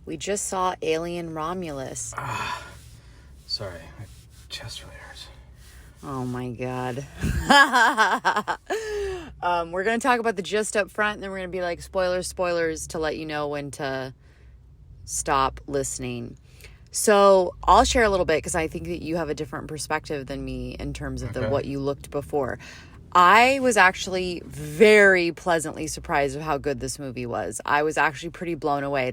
We just saw Alien Romulus. Sorry, my chest really hurts. Oh my God. We're going to talk about the gist up front, and then we're going to be like, spoilers, to let you know when to stop listening. So I'll share a little bit because I think that you have a different perspective than me in terms of what you looked before. I was actually very pleasantly surprised of how good this movie was. I was actually pretty blown away.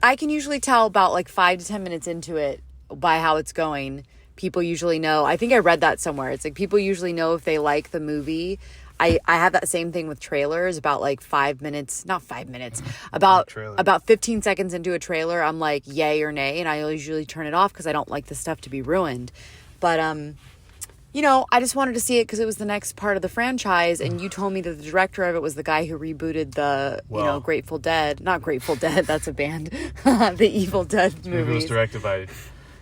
I can usually tell about like 5 to 10 minutes into it by how it's going. People usually know. I think I read that somewhere. It's like people usually know if they like the movie. I have that same thing with trailers. About like 5 minutes, not 5 minutes, about 15 seconds into a trailer, I'm like yay or nay, and I usually turn it off because I don't like the stuff to be ruined. But I just wanted to see it because it was the next part of the franchise, and you told me that the director of it was the guy who rebooted the Grateful Dead. Not Grateful Dead, that's a band. The Evil Dead movies. It was directed by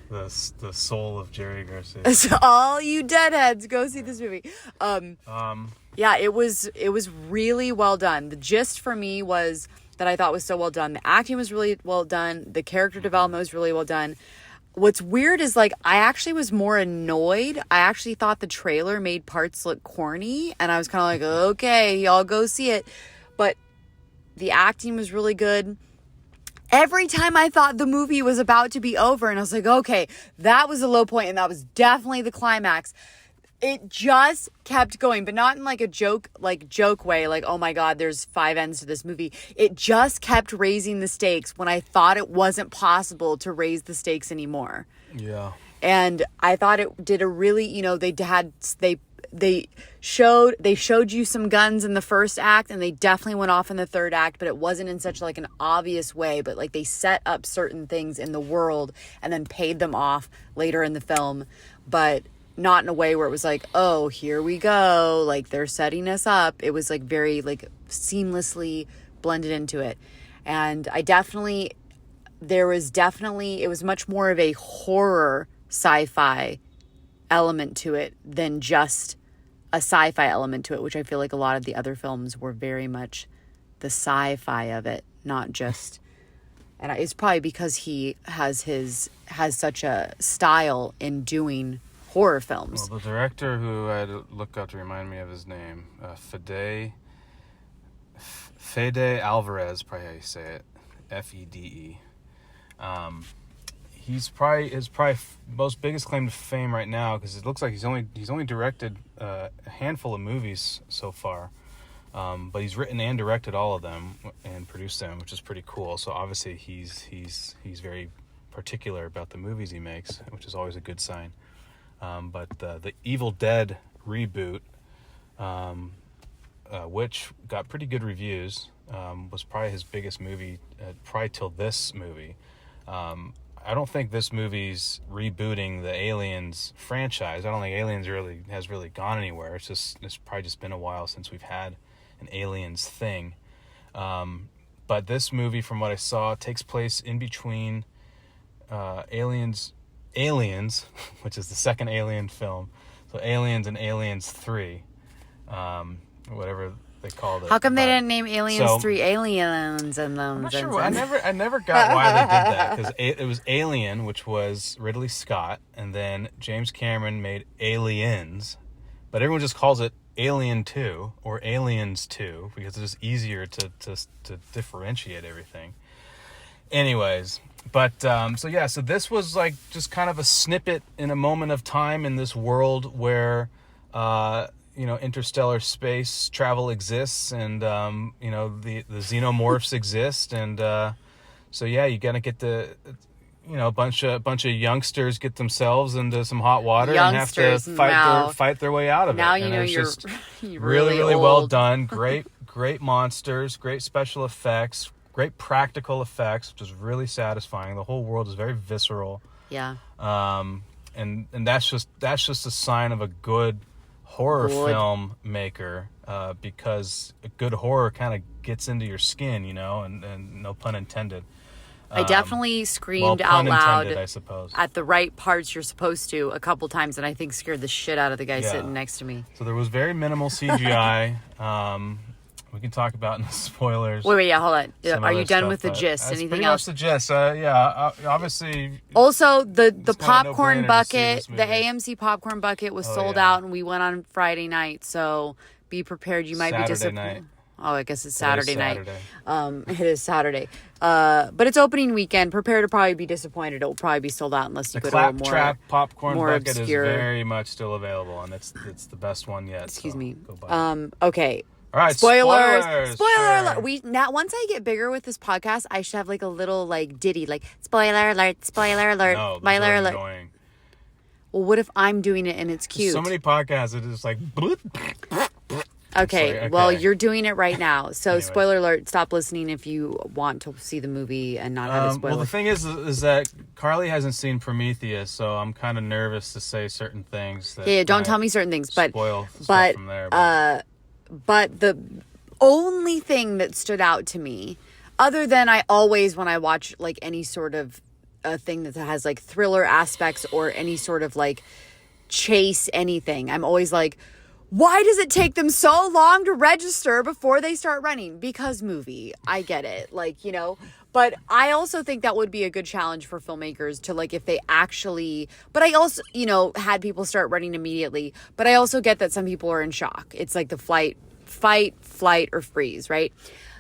the soul of Jerry Garcia. So all you deadheads, go see this movie. Yeah, it was really well done. The gist for me was that I thought was so well done. The acting was really well done. The character development was really well done. What's weird is like I actually was more annoyed. I actually thought the trailer made parts look corny, and I was kind of like, okay, y'all go see it. But the acting was really good. Every time I thought the movie was about to be over, and I was like, okay, that was a low point, and that was definitely the climax. It just kept going, but not in like a joke way, like, oh my God, there's 5 ends to this movie. It just kept raising the stakes when I thought it wasn't possible to raise the stakes anymore. Yeah. And I thought it did a really, they showed you some guns in the first act, and they definitely went off in the third act, but it wasn't in such like an obvious way, but like they set up certain things in the world and then paid them off later in the film, but not in a way where it was like, oh, here we go, like they're setting us up. It was like very like seamlessly blended into it. And it was much more of a horror sci-fi element to it than just a sci-fi element to it, which I feel like a lot of the other films were very much the sci-fi of it, not just. And it's probably because he has such a style in doing horror films. Well, the director, who I had to look up to remind me of his name, Fede Alvarez, probably how you say it, Fede. He's probably his most biggest claim to fame right now, because it looks like he's only directed a handful of movies so far, but he's written and directed all of them and produced them, which is pretty cool. So obviously he's very particular about the movies he makes, which is always a good sign. But the Evil Dead reboot, which got pretty good reviews, was probably his biggest movie, probably till this movie. I don't think this movie's rebooting the Aliens franchise. I don't think Aliens has really gone anywhere. It's probably just been a while since we've had an Aliens thing. But this movie, from what I saw, takes place in between Aliens, which is the second Alien film. So Aliens and Aliens 3, whatever they called it. How come they didn't name Aliens 3 Aliens in them? I'm not sure. I never got why they did that, because it was Alien, which was Ridley Scott, and then James Cameron made Aliens, but everyone just calls it Alien 2 or Aliens 2 because it's just easier to differentiate everything. Anyways, but so this was like just kind of a snippet in a moment of time in this world where interstellar space travel exists, and the xenomorphs exist, and you gotta get a bunch of youngsters get themselves into some hot water and have to fight their way out of it. Now you're just really well done. Great monsters, great special effects, great practical effects, which is really satisfying. The whole world is very visceral. Yeah. And that's just a sign of a good horror film maker, because a good horror kind of gets into your skin, and no pun intended. I definitely screamed out loud, I suppose, at the right parts you're supposed to a couple times, and I think scared the shit out of the guy sitting next to me. So there was very minimal CGI. we can talk about in the spoilers. Wait, yeah, hold on. some Are you other done stuff, with the but gist? that's Anything pretty else? much the gist. Yeah, obviously. Also, the kinda no-brainer popcorn to bucket, see the this movie. AMC popcorn bucket was sold yeah. out, and we went on Friday night. So be prepared. You might be Saturday disappointed. night. Oh, I guess it's Today's Saturday night. Saturday. It is Saturday. But it's opening weekend. Prepare to probably be disappointed. It will probably be sold out unless you The go to a Claptrap popcorn more bucket obscure. is very much still available, and it's the best one yet. Excuse so me. go buy it. Okay. All right, Spoilers. spoilers. Spoiler Sure. alert. We now once I get bigger with this podcast, I should have like a little like ditty, like spoiler alert, spoiler alert, No, those spoiler are alert. annoying. Well, what if I'm doing it and it's cute? So many podcasts that is like. Okay, Sorry, well, okay. you're doing it right now. So, Anyways. spoiler alert, stop listening if you want to see the movie and not have a spoiler. Well, the thing is that Carly hasn't seen Prometheus, so I'm kind of nervous to say certain things. That yeah, don't might tell me certain things, but spoil stuff but from there. but the only thing that stood out to me, other than I always when I watch like any sort of a thing that has like thriller aspects or any sort of like chase anything, I'm always like, why does it take them so long to register before they start running? Because movie. I get it. Like, you know, but I also think that would be a good challenge for filmmakers to like if they actually, but I also, you know, had people start running immediately, but I also get that some people are in shock. It's like the fight, flight, or freeze, right?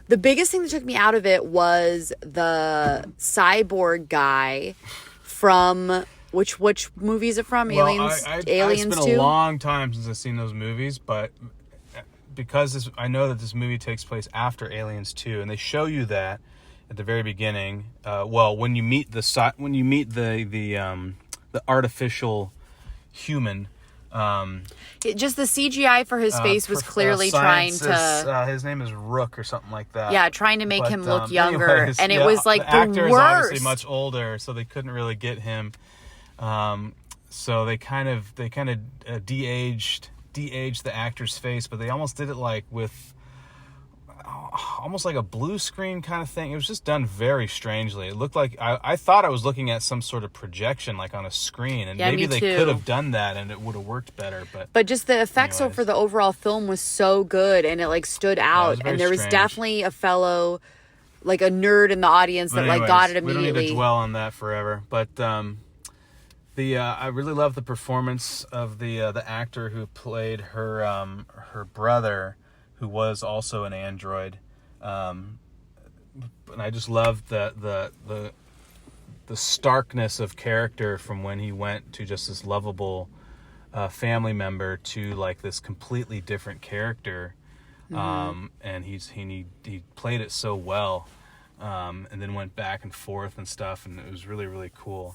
The biggest thing that took me out of it was the cyborg guy from which movie is it from? Well, Aliens. It's been 2? a long time since I've seen those movies, but because I know that this movie takes place after Aliens 2, and they show you that at the very beginning. Well, when you meet the artificial human. Just the CGI for his face was clearly trying to. His name is Rook or something like that. Yeah, trying to make him look younger, anyways, and it was like the actor is worst. obviously much older, so they couldn't really get him. So they kind of de-aged the actor's face, but they almost did it like with almost like a blue screen kind of thing. It was just done very strangely. It looked like I thought I was looking at some sort of projection like on a screen, and Yeah, maybe me they too. could have done that and it would have worked better. But just the effects anyways. for the overall film was so good, and it like stood out, very and there was strange. definitely a fellow, like a nerd in the audience that like got it We don't need immediately. to dwell on that forever, but I really love the performance of the actor who played her brother, who was also an android, and I just loved the starkness of character from when he went to just this lovable family member to like this completely different character, and he played it so well, and then went back and forth and stuff, and it was really, really cool.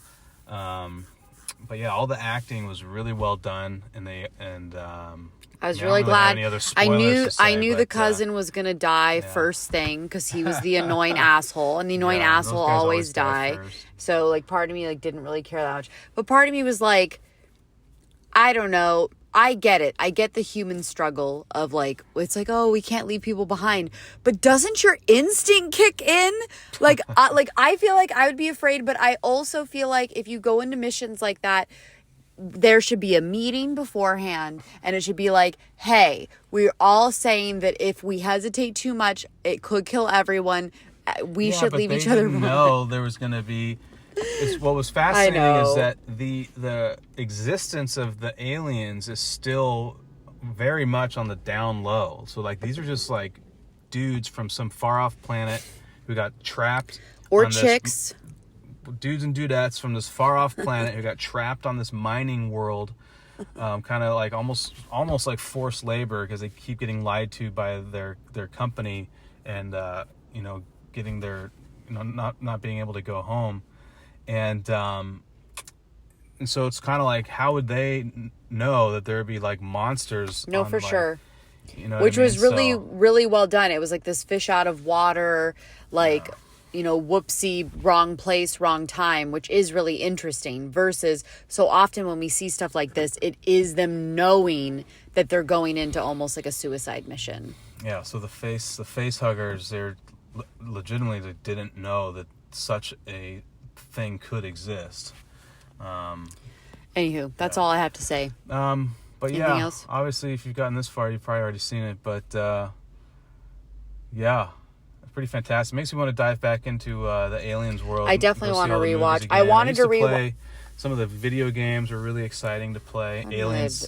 But yeah, all the acting was really well done, and I was I really don't really have glad. any other I spoilers knew to say, the but, cousin was gonna die first thing because he was the annoying asshole, and the annoying asshole those guys always die. first. So like, part of me like didn't really care that much, but part of me was like, I don't know. I get it. I get the human struggle of like, it's like, oh, we can't leave people behind. But doesn't your instinct kick in? Like, I feel like I would be afraid, but I also feel like if you go into missions like that, there should be a meeting beforehand, and it should be like, hey, we're all saying that if we hesitate too much, it could kill everyone. We should leave each other behind. No, there was going to be. What was fascinating is know. that the existence of the aliens is still very much on the down low. So like these are just like dudes from some far off planet who got trapped, Or on this- chicks. dudes and dudettes from this far off planet who got trapped on this mining world, kind of like almost like forced labor because they keep getting lied to by their company, and getting their not being able to go home. And so it's kind of like, how would they know that there would be like monsters? No, on, for like, sure. You know, Which what I was mean? really, So, really well done. It was like this fish out of water, like, whoopsie, wrong place, wrong time, which is really interesting. Versus so often when we see stuff like this, it is them knowing that they're going into almost like a suicide mission. yeah. So the face huggers, they're legitimately, they didn't know that such a thing could exist. Anywho, that's all I have to say. But Anything yeah, else? obviously, if you've gotten this far, you've probably already seen it. But Yeah, pretty fantastic. Makes me want to dive back into the Aliens world. I definitely Go want see to all the movies rewatch. again. I wanted used to play some of the video games were really exciting to play. Aliens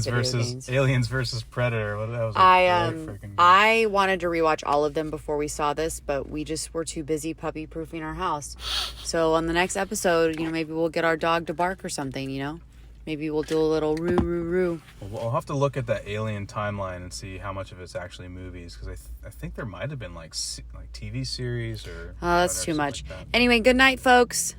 versus Predator. That was a great freaking game. I wanted to rewatch all of them before we saw this, but we just were too busy puppy proofing our house. So on the next episode, maybe we'll get our dog to bark or something. Maybe we'll do a little roo roo roo. Well, I'll have to look at that Alien timeline and see how much of it's actually movies, because I think there might have been like TV series or. Oh, that's too much. Like that. Anyway, good night, folks.